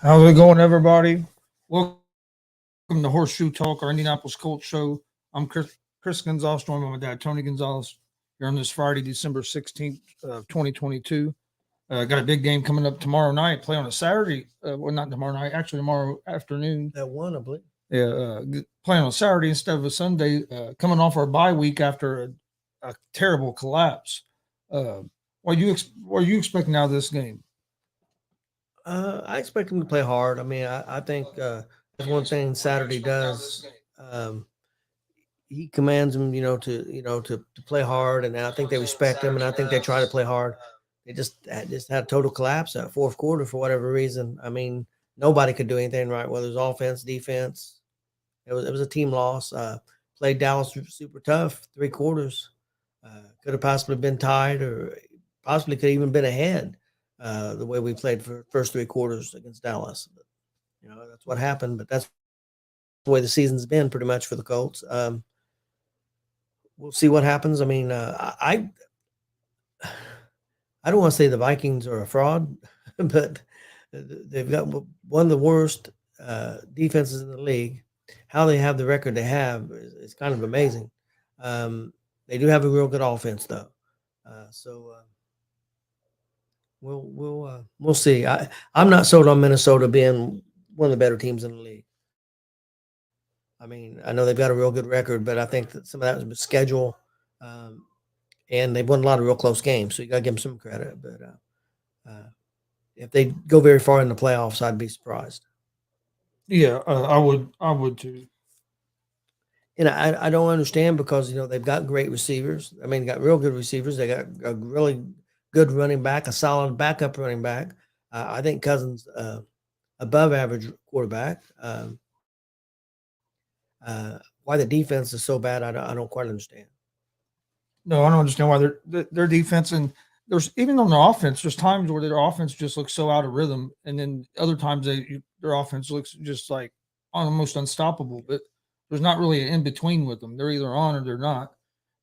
How's it going, everybody? Welcome to Horseshoe Talk, our Indianapolis Colts show. I'm Chris Gonzalez, joined by my dad, Tony Gonzalez, here on this Friday, December 16th, 2022. Got a big game coming up tomorrow night. Play on a Saturday. Well, not tomorrow night, actually tomorrow afternoon. At 1, I believe. Yeah, playing on a Saturday instead of a Sunday. Coming off our bye week after a terrible collapse. What are you expecting out of this game? I expect him to play hard. I mean, I think that's one thing Saturday does. Um, he commands them, to play hard, and I think they respect him, and I think they try to play hard. They just had a total collapse that fourth quarter for whatever reason. I mean, nobody could do anything right, whether it was offense, defense. It was a team loss. Played Dallas super tough, 3 quarters. Could have possibly been tied, or possibly could have even been ahead. The way we played for first 3 quarters against Dallas. But, that's what happened, but that's the way the season's been pretty much for the Colts. We'll see what happens. I mean, I don't want to say the Vikings are a fraud, but they've got one of the worst defenses in the league. How they have the record they have is kind of amazing. They do have a real good offense, though. We'll see. I'm not sold on Minnesota being one of the better teams in the league. I mean, I know they've got a real good record, but I think that some of that was schedule, and they've won a lot of real close games. So you got to give them some credit. But if they go very far in the playoffs, I'd be surprised. Yeah, I would too. And I don't understand because they've got great receivers. I mean, they got real good receivers. They got a really good running back, a solid backup running back. I think Cousins above average quarterback. Why the defense is so bad, I don't quite understand. No, I don't understand why their defense, and there's even on the offense, there's times where their offense just looks so out of rhythm, and then other times their offense looks just like almost unstoppable. But there's not really an in between with them. They're either on or they're not.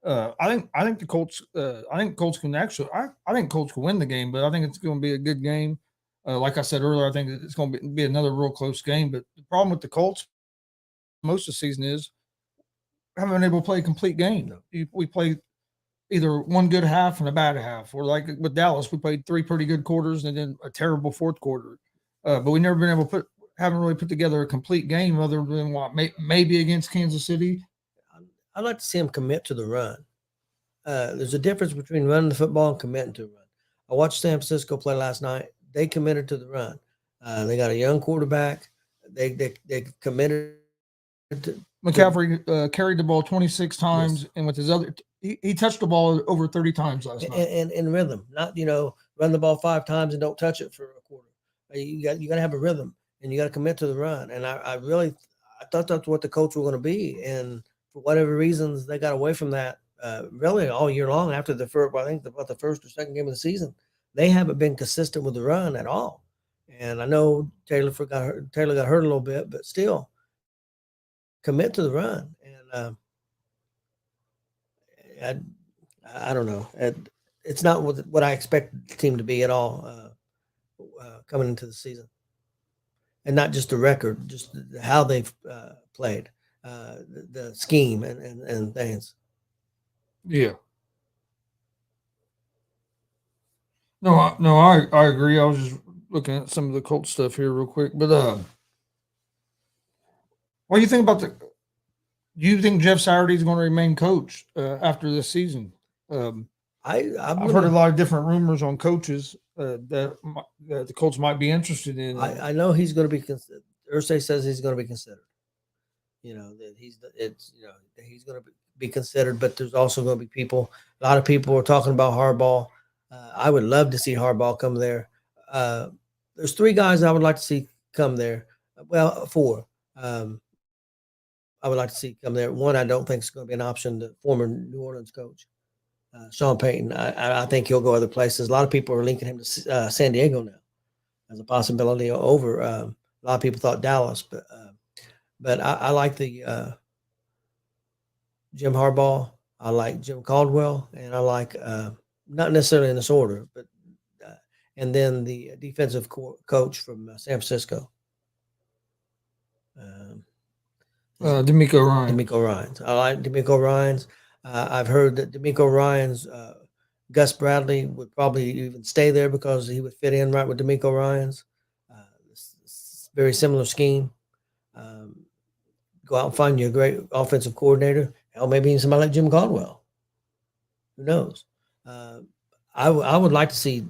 I think the Colts. I think Colts can actually. I think Colts can win the game, but I think it's going to be a good game. Like I said earlier, I think it's going to be another real close game. But the problem with the Colts most of the season is haven't been able to play a complete game. We play either one good half and a bad half, or like with Dallas, we played 3 pretty good quarters and then a terrible fourth quarter. But we never been able to haven't really put together a complete game other than what maybe against Kansas City. I'd like to see him commit to the run. There's a difference between running the football and committing to a run. I watched San Francisco play last night. They committed to the run. They got a young quarterback. They committed to McCaffrey carried the ball 26 times, yes. And with his other, he touched the ball over 30 times last night. And in rhythm, not run the ball 5 times and don't touch it for a quarter. You got to have a rhythm, and you got to commit to the run. And I thought that's what the Colts were going to be, and for whatever reasons, they got away from that really all year long after the first, I think about the first or second game of the season. They haven't been consistent with the run at all. And I know Taylor got hurt a little bit, but still commit to the run. And I don't know. It's not what I expect the team to be at all coming into the season. And not just the record, just how they've played. The scheme and things. Yeah. No, I agree. I was just looking at some of the Colts stuff here real quick. But what do you think about do you think Jeff Saturday is going to remain coach after this season? I've heard a lot of different rumors on coaches that the Colts might be interested in. I know he's going to be considered. Irsay says he's going to be considered. That he's going to be considered, but there's also going to be a lot of people are talking about Harbaugh. I would love to see Harbaugh come there. There's 3 guys I would like to see come there. Well, 4. I would like to see come there. 1, I don't think is going to be an option. The former New Orleans coach, Sean Payton. I think he'll go other places. A lot of people are linking him to San Diego now as a possibility over. A lot of people thought Dallas, but I like the Jim Harbaugh. I like Jim Caldwell, and I like not necessarily in this order, but and then the defensive coach from San Francisco. Um, D'Amico Ryan. D'Amico Ryans. I like D'Amico Ryans. I've heard that D'Amico Ryans, Gus Bradley would probably even stay there because he would fit in right with D'Amico Ryans. Very similar scheme. Um, Go out and find you a great offensive coordinator. Hell, maybe even somebody like Jim Caldwell. Who knows? Uh, I would like to see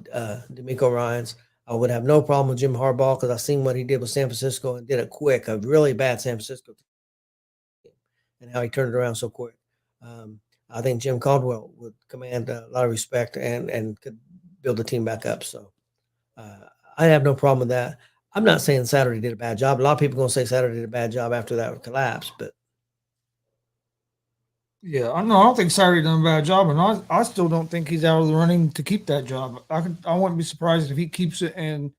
D'Amico Ryans. I would have no problem with Jim Harbaugh because I've seen what he did with San Francisco and did it quick. A really bad San Francisco team, and how he turned it around so quick. Um, I think Jim Caldwell would command a lot of respect and could build the team back up. So I have no problem with that. I'm not saying Saturday did a bad job. A lot of people are going to say Saturday did a bad job after that collapse, but Yeah, I know. I don't think Saturday done a bad job, and I still don't think he's out of the running to keep that job. I wouldn't be surprised if he keeps it and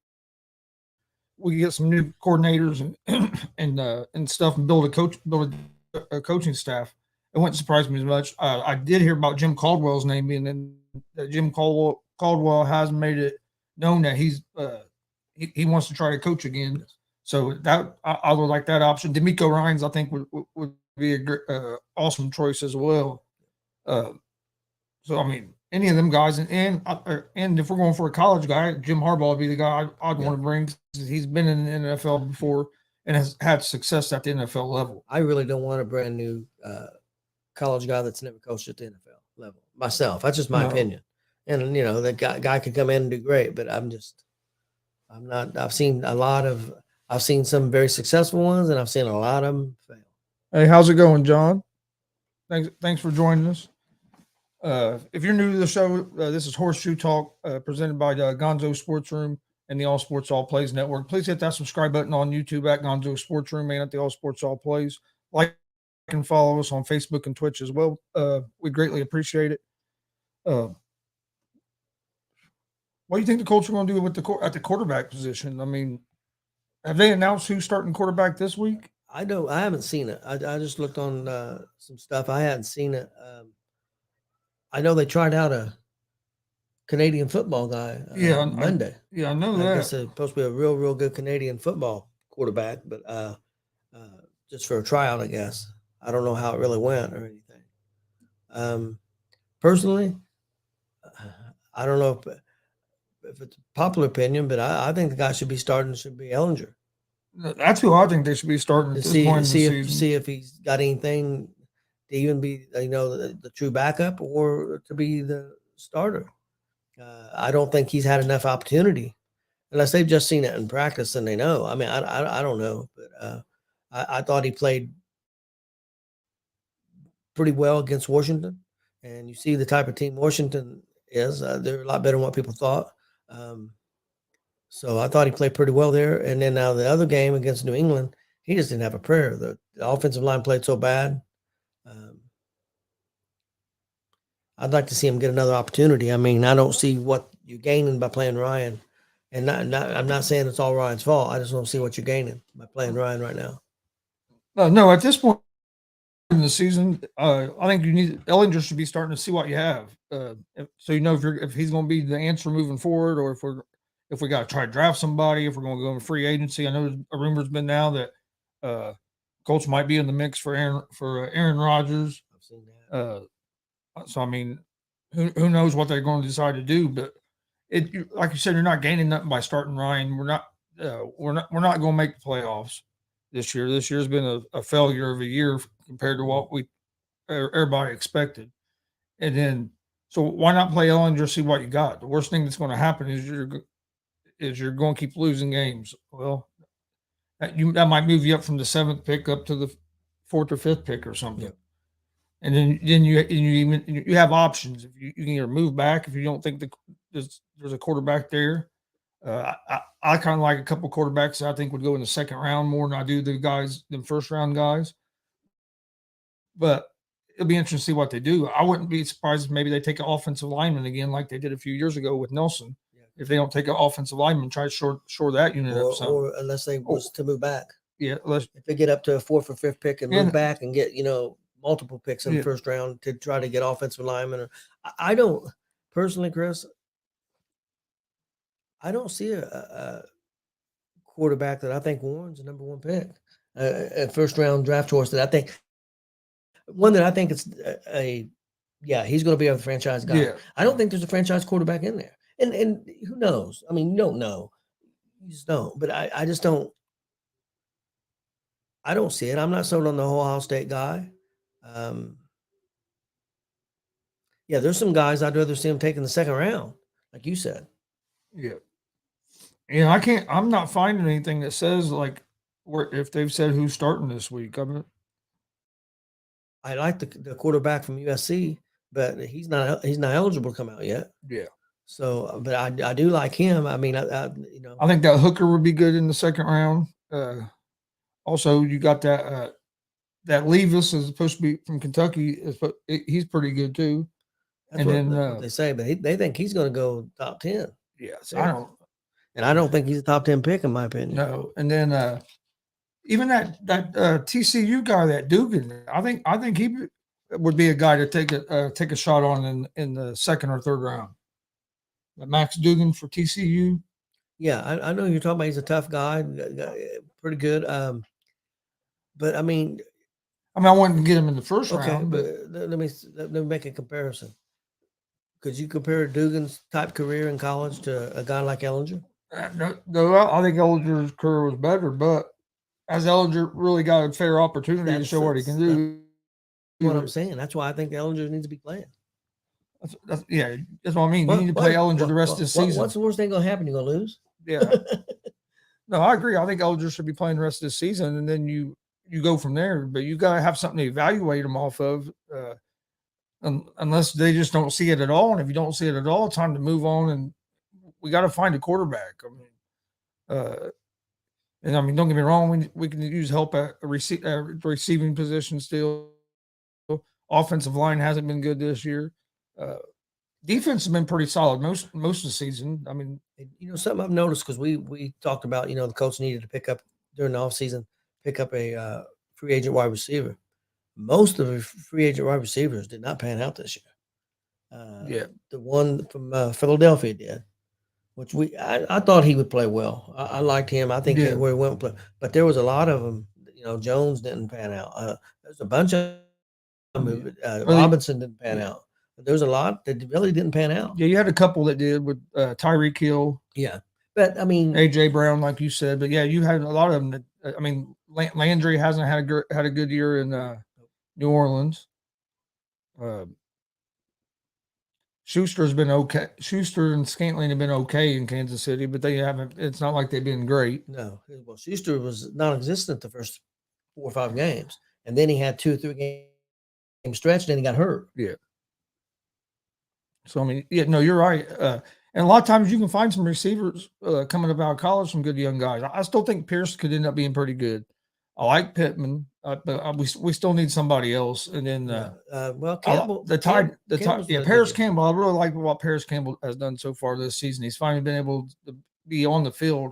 we get some new coordinators and stuff and build a coaching staff. It wouldn't surprise me as much. I did hear about Jim Caldwell's name being in that Jim Caldwell has made it known that he wants to try to coach again. So that I would like that option. D'Amico Ryans I think would be a great, awesome choice as well. Uh, so I mean, any of them guys, and if we're going for a college guy, Jim Harbaugh would be the guy I'd want to bring. 'Cause he's been in the NFL before and has had success at the NFL level. I really don't want a brand new college guy that's never coached at the NFL level. Myself, that's just my No, opinion. And that guy could come in and do great, but I'm not. I've seen some very successful ones, and I've seen a lot of them fail. hey, how's it going, John? Thanks for joining us. If you're new to the show, this is Horseshoe Talk, presented by Gonzo Sports Room and the All Sports All Plays Network. Please hit that subscribe button on YouTube at Gonzo Sports Room and at the All Sports All Plays. Like and follow us on Facebook and Twitch as well. We greatly appreciate it. Uh, what do you think the Colts are going to do with at the quarterback position? I mean, have they announced who's starting quarterback this week? I don't. I haven't seen it. I just looked on some stuff. I hadn't seen it. I know they tried out a Canadian football guy Yeah, Monday. I know I that. guess it's supposed to be a real good Canadian football quarterback, but just for a tryout, I guess. I don't know how it really went or anything. Personally, I don't know if it's a popular opinion, but I think the guy should be Ellinger. That's who I think they should be starting at To this point in the season. see if he's got anything to even be the true backup or to be the starter. I don't think he's had enough opportunity unless they've just seen it in practice and they know. I mean, I don't know, but I thought he played pretty well against Washington, and you see the type of team Washington is. They're a lot better than what people thought. So I thought he played pretty well there. And then now the other game against New England, he just didn't have a prayer. The offensive line played so bad. I'd like to see him get another opportunity. I mean, I don't see what you're gaining by playing Ryan. And I'm not saying it's all Ryan's fault. I just don't see what you're gaining by playing Ryan right now. No, at this point in the season, I think you need Ellinger should be starting to see what you have, so you know if he's going to be the answer moving forward, or if we got to try to draft somebody, if we're going to go in free agency. I know a rumor's been now that Colts might be in the mix for Aaron Rodgers. I've seen that. So I mean, who knows what they're going to decide to do? But like you said, you're not gaining nothing by starting Ryan. We're not going to make the playoffs this year. This year's been a failure of a year compared to what everybody expected. And then, so why not play Ellinger? See what you got. The worst thing that's going to happen is you're going to keep losing games. Well, that might move you up from the 7th pick up to the 4th or 5th pick or something. Yep. And then you have options. If you can either move back if you don't think there's a quarterback there. I kind of like a couple quarterbacks that I think would go in the 2nd round more than I do the first round guys. But it'll be interesting to see what they do. I wouldn't be surprised if maybe they take an offensive lineman again, like they did a few years ago with Nelson. Yeah. If they don't take an offensive lineman, try to shore that unit up some. Or unless they was to move back. Yeah, if they get up to a 4th or 5th pick and move back and get multiple picks in the first round to try to get offensive linemen. I don't personally, Chris. I don't see a quarterback that I think Warren's the number 1 pick. a first round draft choice that I think it's he's going to be a franchise guy. Yeah. I don't think there's a franchise quarterback in there, and who knows? I mean, you don't know, you just don't. But I just don't. I don't see it. I'm not sold on the whole Ohio State guy. Um, yeah, there's some guys I'd rather see him take in the second round, like you said. Yeah. I'm not finding anything that says like where if they've said who's starting this week. I mean, I like the quarterback from USC, but he's not eligible to come out yet. yeah. So, but I do like him. I mean, I think that Hooker would be good in the second round. Also, you got that Levis is supposed to be from Kentucky. He's pretty good too. that's what they say, but they think he's going to go top 10. Yes, I don't think he's a top 10 pick in my opinion. No, and then even that TCU guy, that Dugan, I think he would be a guy to take a shot on in the second or third round. Max Dugan for TCU. Yeah, I know you're talking about. He's a tough guy, pretty good. But I mean, I wouldn't get him in the first okay, round, but but let me make a comparison. Could you compare Dugan's type career in college to a guy like Ellinger? no, I think Ellinger's career was better, but as Ellinger really got a fair opportunity to show what he can do. That's what I'm saying. That's why I think Ellinger needs to be playing. That's what I mean. You need to play Ellinger the rest of the season. What's the worst thing going to happen? You're going to lose? Yeah. No, I agree. I think Ellinger should be playing the rest of the season, and then you go from there. But you got to have something to evaluate them off of, unless they just don't see it at all. And if you don't see it at all, it's time to move on. And we got to find a quarterback. And don't get me wrong. We can use help at receiving position still. Offensive line hasn't been good this year. Defense has been pretty solid most of the season. Something I've noticed, because we talked about, the coach needed to pick up during the offseason, pick up a free agent wide receiver. Most of the free agent wide receivers did not pan out this year. The one from Philadelphia did, which I thought he would play well. I liked him. I think where he went play, but there was a lot of them. Jones didn't pan out. There's a bunch of them. Robinson didn't pan out. There's a lot that really didn't pan out. Yeah, you had a couple that did with Tyreek Hill. Yeah, but AJ Brown, like you said. But yeah, you had a lot of them. Landry hasn't had a good year in New Orleans. Schuster's been okay. Schuster and Scantling have been okay in Kansas City, but they haven't. It's not like they've been great. No, well, Schuster was non-existent the first 4 or 5 games, and then he had 2 or 3 game stretch, and then he got hurt. Yeah. So you're right. And a lot of times you can find some receivers coming up out of college, some good young guys. I still think Pierce could end up being pretty good. I like Pittman, but we still need somebody else. And then Campbell, Paris Campbell. I really like what Paris Campbell has done so far this season. He's finally been able to be on the field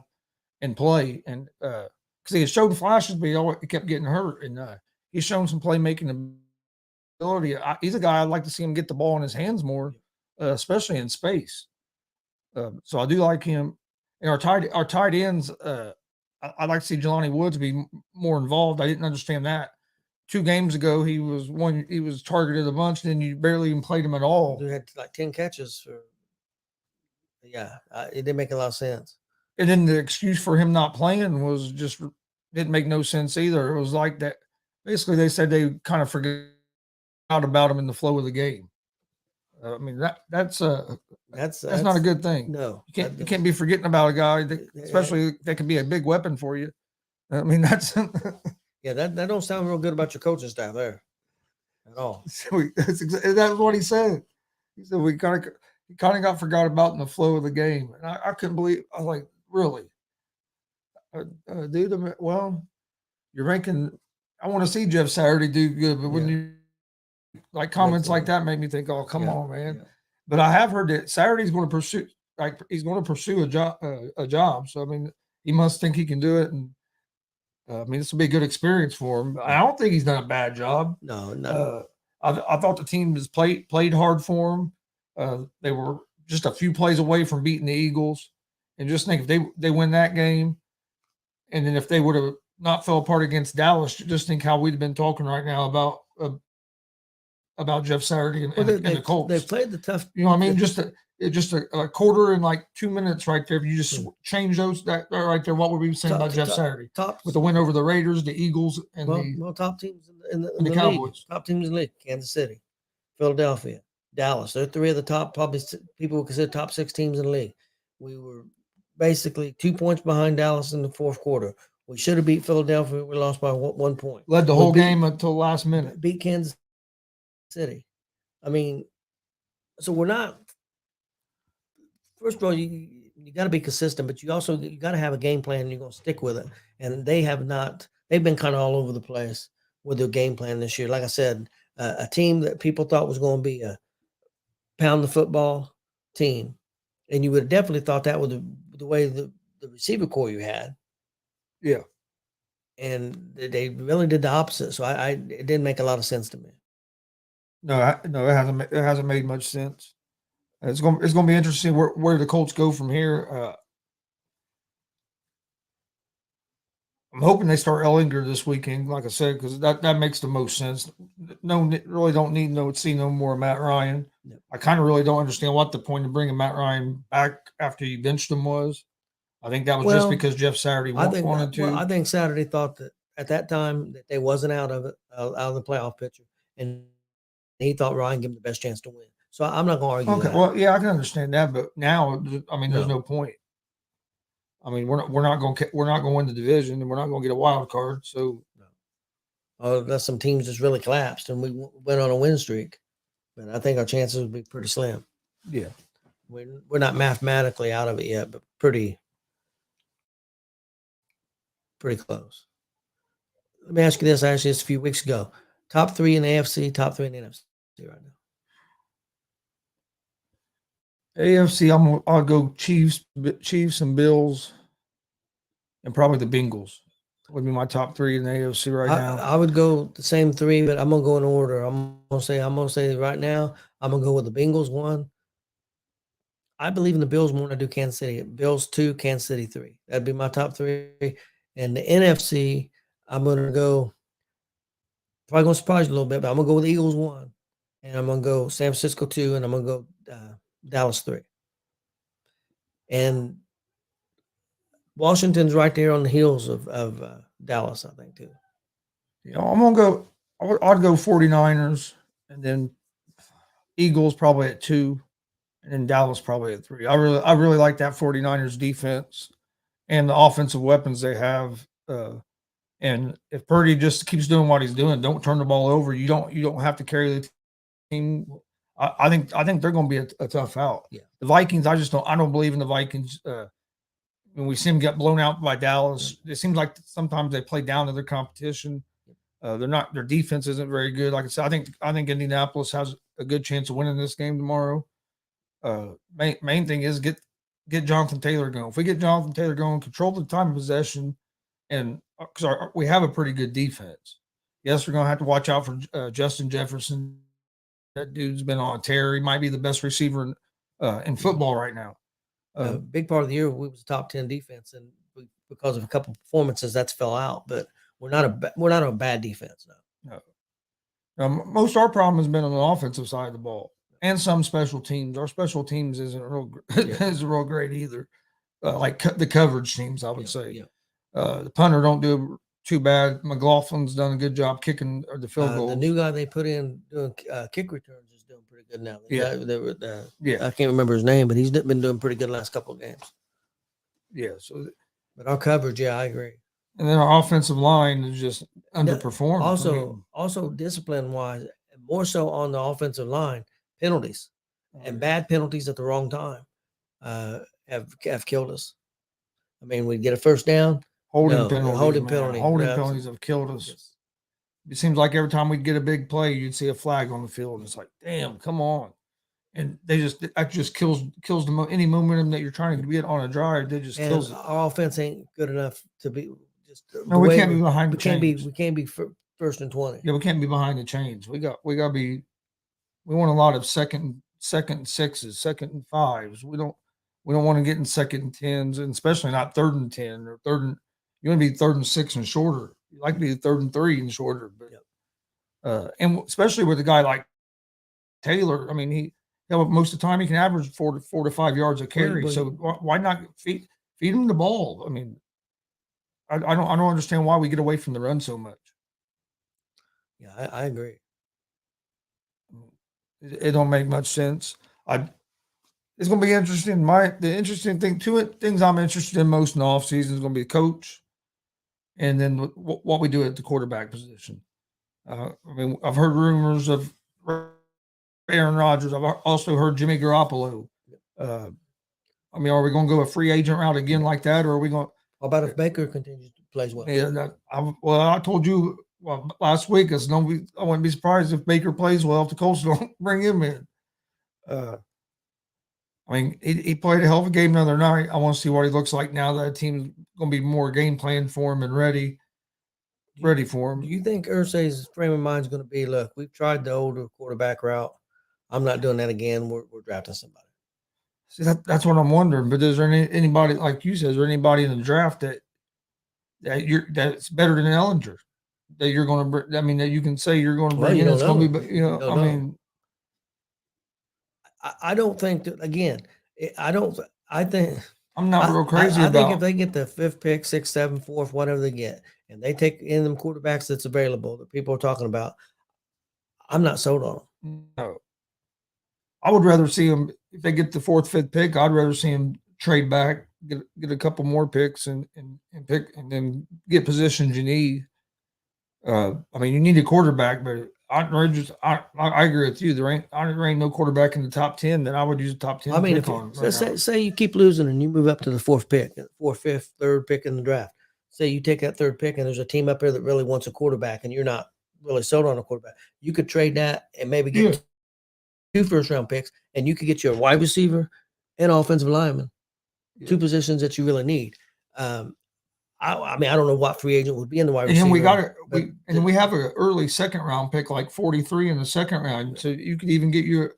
and play, and because he had showed flashes, but he kept getting hurt, and he's shown some playmaking ability. He's a guy I'd like to see him get the ball in his hands more. Especially in space. So I do like him. And our tight ends, I'd like to see Jelani Woods be more involved. I didn't understand that. 2 games ago, he was targeted a bunch, and then you barely even played him at all. He had like 10 catches. It didn't make a lot of sense. And then the excuse for him not playing was just didn't make no sense either. It was like that. Basically, they said they kind of forgot about him in the flow of the game. That's not a good thing. No, you can't be forgetting about a guy, especially that can be a big weapon for you. That's that don't sound real good about your coaching staff there at all. That's what he said. He said we kind of got forgot about in the flow of the game, and I couldn't believe. I was like, really, dude. Well, you're ranking. I want to see Jeff Saturday do good, but when you comments like that made me think, oh, come on, man. Yeah. But I have heard that Saturday's going to pursue, he's going to pursue a job. So, he must think he can do it. And this will be a good experience for him. I don't think he's done a bad job. No. I thought the team has played hard for him. They were just a few plays away from beating the Eagles. And just think if they win that game, and then if they would have not fell apart against Dallas. Just think how we'd have been talking right now about Jeff Saturday and, Well, and the Colts. they played the tough. You know what I mean? Just a quarter and like 2 minutes right there. If you just change those that right there, what were we saying about Jeff Saturday? With the win over the Raiders, the Eagles, and the top teams in the Cowboys. league. Top teams in the league: Kansas City, Philadelphia, Dallas. They're three of the top, probably people would consider top 6 teams in the league. We were basically 2 points behind Dallas in the fourth quarter. We should have beat Philadelphia. We lost by 1 point. Led the whole game until last minute. Beat Kansas City. I mean, so we're not. First of all, you got to be consistent, but you got to have a game plan. And you're going to stick with it. And they have not. They've been kind of all over the place with their game plan this year. Like I said, a team that people thought was going to be a pound the football team, and you would have definitely thought that with the way the receiver core you had. Yeah. And they really did the opposite. So it didn't make a lot of sense to me. No, it hasn't made much sense. It's going to be interesting where the Colts go from here. I'm hoping they start Ellinger this weekend, like I said, because that makes the most sense. No, really don't need see no more Matt Ryan. Yep. I kind of really don't understand what the point of bringing Matt Ryan back after you benched him was. I think that was just because Jeff Saturday wanted to. Well, I think Saturday thought that at that time that they wasn't out of the playoff picture, and he thought Ryan gave him the best chance to win. So I'm not going to argue. Okay, well, yeah, I can understand that, but now, I mean, there's no point. I mean, we're not going to win the division, and we're not going to get a wild card. So, that's some teams just really collapsed, and we went on a win streak. But I think our chances would be pretty slim. Yeah, we're not mathematically out of it yet, but pretty close. Let me ask you this. Actually, it's a few weeks ago. Top 3 in the AFC, top 3 in the NFC right now. AFC, I'll go Chiefs and Bills, and probably the Bengals would be my top 3 in the AFC right now. I would go the same 3, but I'm gonna go in order. I'm gonna say right now, I'm gonna go with the Bengals 1. I believe in the Bills more than I do Kansas City. Bills 2, Kansas City 3. That'd be my top 3. And the NFC, I'm gonna go. Probably gonna surprise you a little bit, but I'm gonna go with the Eagles 1, and I'm gonna go San Francisco 2, and I'm gonna go Dallas 3. And Washington's right there on the heels of Dallas, I think, too. You know, I'm gonna go. I'd go 49ers, and then Eagles probably at 2, and then Dallas probably at 3. I really like that 49ers defense and the offensive weapons they have. And if Purdy just keeps doing what he's doing, don't turn the ball over. You don't have to carry the team. I think they're going to be a tough out. Yeah. The Vikings, I don't believe in the Vikings. When we see them get blown out by Dallas, it seems like sometimes they play down to their competition. Their defense isn't very good. Like I said, I think Indianapolis has a good chance of winning this game tomorrow. Main thing is get Jonathan Taylor going. If we get Jonathan Taylor going, control the time of possession, and because we have a pretty good defense. Yes, we're going to have to watch out for Justin Jefferson. That dude's been on a tear. He might be the best receiver in football right now. A big part of the year we was top 10 defense, and because of a couple of performances that's fell out. But we're not a bad defense now. No. Most of our problem has been on the offensive side of the ball and some special teams. Our special teams isn't real great either. Like the coverage teams, I would say. Yeah. The punter don't do too bad. McLaughlin's done a good job kicking the field goals. The new guy they put in doing kick returns is doing pretty good now. I can't remember his name, but he's been doing pretty good the last couple of games. Yeah. So, but our coverage, I agree. And then our offensive line is just underperformed. Also discipline wise, more so on the offensive line, penalties and bad penalties at the wrong time have killed us. I mean, we get a first down. Holding penalties have killed us. Yes. It seems like every time we'd get a big play, you'd see a flag on the field, and it's like, damn, come on. And that just kills any momentum that you're trying to get on a drive. They just kills it. Our offense ain't good enough to be just. No, we can't be behind the chains. We can't be first and 20. Yeah, we can't be behind the chains. We got to be. We want a lot of second and 6s, second and 5s. We don't want to get in second and 10s, and especially not third and 10 or third and. You want to be 3rd and 6 and shorter. You like to be 3rd and 3 and shorter, but and especially with a guy like Taylor, I mean, most of the time he can average 4 to 5 yards a carry. So why not feed him the ball? I mean, I don't understand why we get away from the run so much. Yeah, I agree. It don't make much sense. It's going to be interesting. The interesting thing, two things I'm interested in most in the offseason is going to be the coach, and then what we do at the quarterback position. I mean, I've heard rumors of Aaron Rodgers. I've also heard Jimmy Garoppolo. I mean, are we going to go a free agent route again like that, or are we going? How about if Baker continues to play well? Yeah, I told you last week. I wouldn't be surprised if Baker plays well if the Colts don't bring him in. I mean, he played a hell of a game the other night. I want to see what he looks like now that the team's going to be more game plan for him and ready for him. Do you think Irsay's frame of mind is going to be, look, we've tried the older quarterback route. I'm not doing that again. We're drafting somebody. See, that's what I'm wondering. But is there anybody, like you said, is there anybody in the draft that's better than Ellinger that you're going to? I mean, that you can say you're going to bring in. It's going to be, I mean, I don't think that, again. I think I'm not real crazy I about. think if they get the 5th pick, 6th, 7th, 4th, whatever they get, and they take in them quarterbacks that's available that people are talking about, I'm not sold on them. No. I would rather see them if they get the 4th, 5th pick. I'd rather see them trade back, get a couple more picks, and pick, and then get positions you need. I mean, you need a quarterback, but I agree with you. There ain't no quarterback in the top 10 that I would use a top 10. I mean, say you keep losing and you move up to the 4th pick, 4th, 5th, 3rd pick in the draft. Say you take that 3rd pick and there's a team up here that really wants a quarterback and you're not really sold on a quarterback. You could trade that and maybe get 2 first-round picks, and you could get your wide receiver and offensive lineman, 2 positions that you really need. I mean, I don't know what free agent would be in the wide receiver. And then we have an early 2nd round pick, like 43 in the 2nd round. So you could even get you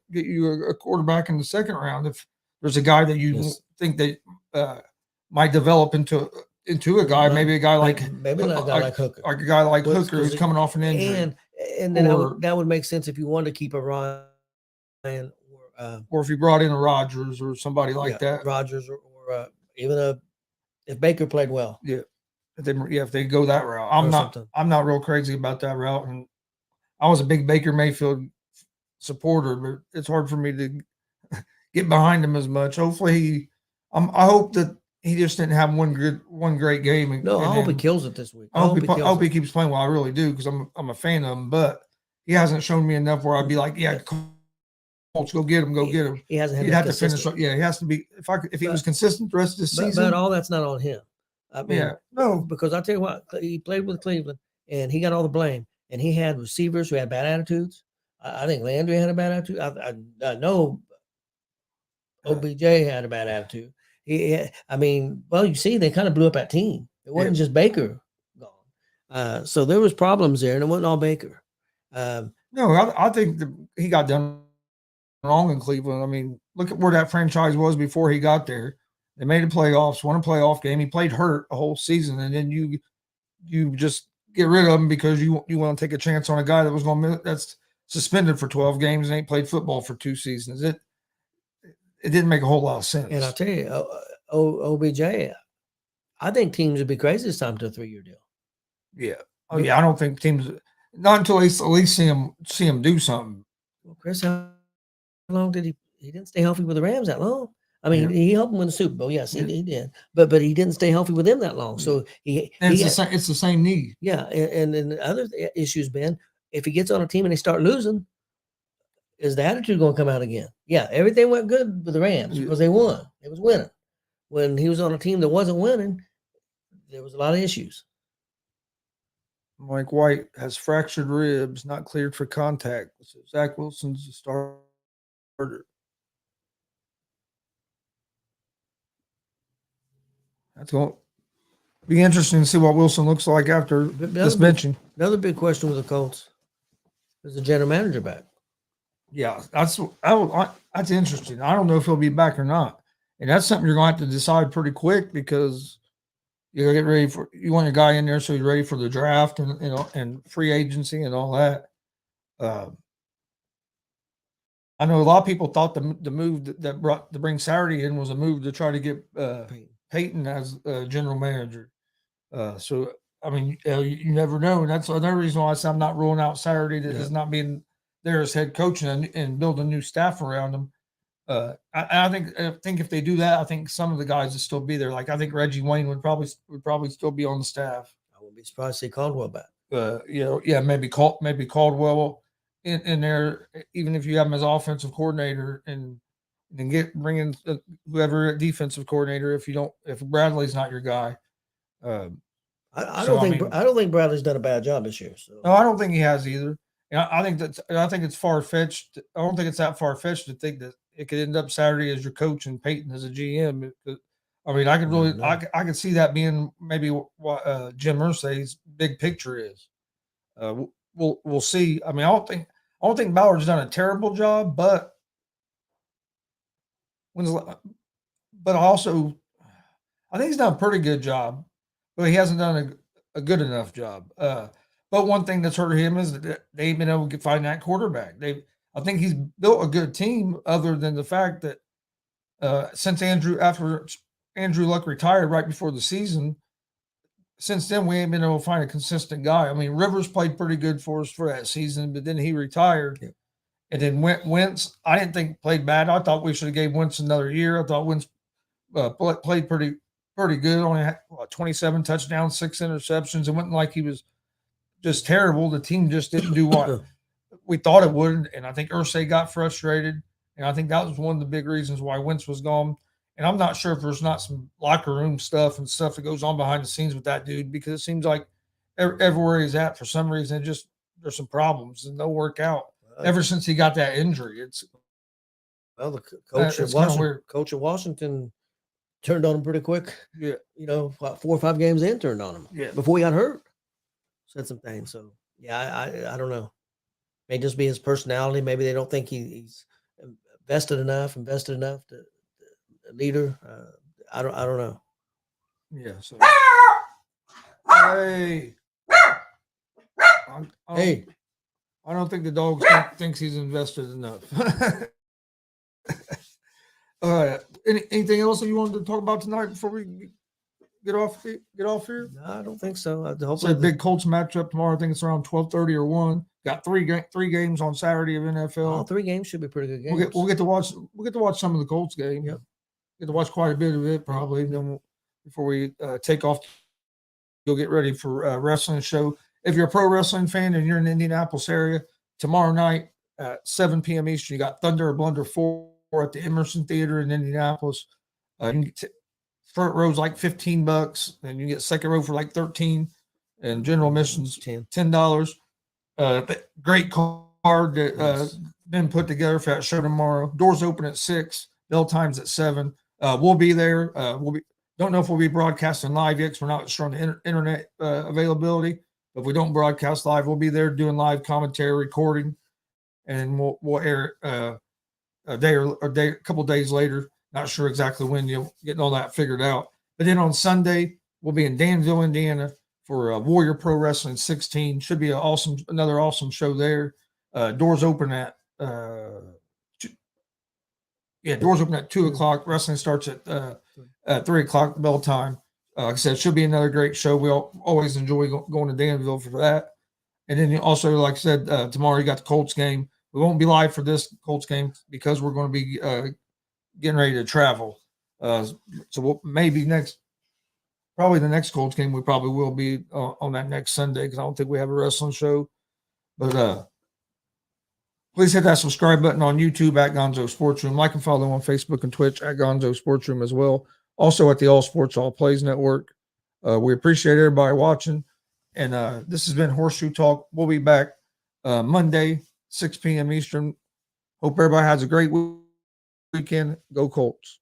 a quarterback in the 2nd round if there's a guy that you think that might develop into a guy, maybe a guy like Hooker, like a guy like Hooker who's coming off an injury, and then that would make sense if you wanted to keep a Ryan or if you brought in a Rodgers or somebody like that, Rodgers or even if Baker played well, if they go that route. I'm not real crazy about that route, and I was a big Baker Mayfield supporter, but it's hard for me to get behind him as much. Hopefully, I hope that he just didn't have one great game. I hope he kills it this week. I hope he keeps playing well. I really do, because I'm a fan of him, but he hasn't shown me enough where I'd be like, yeah, Colts, go get him. He hasn't had. He'd have to finish. Yeah, he has to be. If he was consistent the rest of the season, but all that's not on him. I mean, no, because I tell you what, he played with Cleveland and he got all the blame, and he had receivers who had bad attitudes. I think Landry had a bad attitude. I know OBJ had a bad attitude. You see, they kind of blew up that team. It wasn't just Baker gone. So there was problems there, and it wasn't all Baker. No, I think he got done wrong in Cleveland. I mean, look at where that franchise was before he got there. They made the playoffs, won a playoff game. He played hurt a whole season, and then you just get rid of him because you want to take a chance on a guy that's suspended for 12 games and ain't played football for 2 seasons. It didn't make a whole lot of sense. And I'll tell you, OBJ, I think teams would be crazy this time to a 3-year deal. Yeah. Oh yeah. I don't think teams, not until at least see him do something. Well, Chris, how long did he didn't stay healthy with the Rams that long? I mean, he helped him win the Super Bowl. Yes, he did. But he didn't stay healthy with them that long. So it's the same knee. Yeah, and the other issues, Ben, if he gets on a team and they start losing, is the attitude going to come out again? Yeah, everything went good with the Rams because they won. It was winning. When he was on a team that wasn't winning, there was a lot of issues. Mike White has fractured ribs, not cleared for contact. So Zach Wilson's the starter. That's going to be interesting to see what Wilson looks like after this benching. Another big question with the Colts is the general manager back. Yeah, that's interesting. I don't know if he'll be back or not, and that's something you're going to have to decide pretty quick because You gotta get ready for, you want your guy in there so you're ready for the draft and, you know, and free agency and all that. I know a lot of people thought the move that brought to bring Saturday in was a move to try to get Peyton as general manager. So I mean, you never know, and that's another reason why I say I'm not ruling out Saturday that is not being there as head coach and building new staff around him. I think if they do that, I think some of the guys would still be there. Like I think Reggie Wayne would probably still be on the staff. I wouldn't be surprised to see Caldwell back. Maybe Caldwell in there, even if you have him as offensive coordinator and bring in whoever defensive coordinator if Bradley's not your guy. I don't think Bradley's done a bad job this year. So no, I don't think he has either. And I think it's far fetched. I don't think it's that far fetched to think that it could end up Saturday as your coach and Peyton as a GM. I mean, I could really, I could see that being maybe what Jim Irsay's big picture is. We'll see. I mean, I don't think Ballard's done a terrible job, but also I think he's done a pretty good job, but he hasn't done a good enough job. But one thing that's hurt him is that they've been able to find that quarterback. I think he's built a good team, other than the fact that since Andrew Luck retired right before the season, since then we ain't been able to find a consistent guy. I mean, Rivers played pretty good for us for that season, but then he retired. Yeah. And then Wentz, I didn't think played bad. I thought we should have gave Wentz another year. I thought Wentz played pretty good. Only had 27 touchdowns, 6 interceptions. It wasn't like he was just terrible. The team just didn't do what we thought it would. And I think Irsay got frustrated. And I think that was one of the big reasons why Wentz was gone. And I'm not sure if there's not some locker room stuff and stuff that goes on behind the scenes with that dude, because it seems like everywhere he's at, for some reason, there's some problems and they'll work out. Ever since he got that injury, the coach of Washington turned on him pretty quick. Yeah, 4 or 5 games in, turned on him. Yeah, before he got hurt, said some things. So I don't know. May just be his personality. Maybe they don't think he's invested enough to leader. I don't know. Yeah. So hey. Hey. I don't think the dog thinks he's invested enough. All right. Anything else that you wanted to talk about tonight before we get off here? No, I don't think so. Hopefully, a big Colts matchup tomorrow. I think it's around 12:30 or 1. Got three games on Saturday of NFL. All 3 games should be pretty good games. We'll get to watch some of the Colts game. Yep. Get to watch quite a bit of it probably. Then before we take off, you'll get ready for a wrestling show. If you're a pro wrestling fan and you're in the Indianapolis area, tomorrow night at 7 p.m. Eastern, you got Thunder or Blunder 4 at the Emerson Theater in Indianapolis. You can get front row's like $15, and you get second row for like $13, and general admission's $10. Great card that been put together for that show tomorrow. Doors open at 6. Bell time's at 7. We'll be there. Don't know if we'll be broadcasting live yet because we're not sure on the internet availability. But if we don't broadcast live, we'll be there doing live commentary, recording, and we'll air a couple days later. Not sure exactly when, getting all that figured out. But then on Sunday, we'll be in Danville, Indiana for Warrior Pro Wrestling 16. Should be another awesome show there. Doors open at 2 o'clock. Wrestling starts at 3 o'clock bell time. Like I said, it should be another great show. We always enjoy going to Danville for that. And then also, like I said, tomorrow you got the Colts game. We won't be live for this Colts game because we're going to be getting ready to travel. So probably the next Colts game, we probably will be on that next Sunday because I don't think we have a wrestling show. But please hit that subscribe button on YouTube at Gonzo Sports Room. Like and follow on Facebook and Twitch at Gonzo Sports Room as well. Also at the All Sports All Plays Network. We appreciate everybody watching. And this has been Horseshoe Talk. We'll be back Monday, 6 p.m. Eastern. Hope everybody has a great weekend. Go Colts.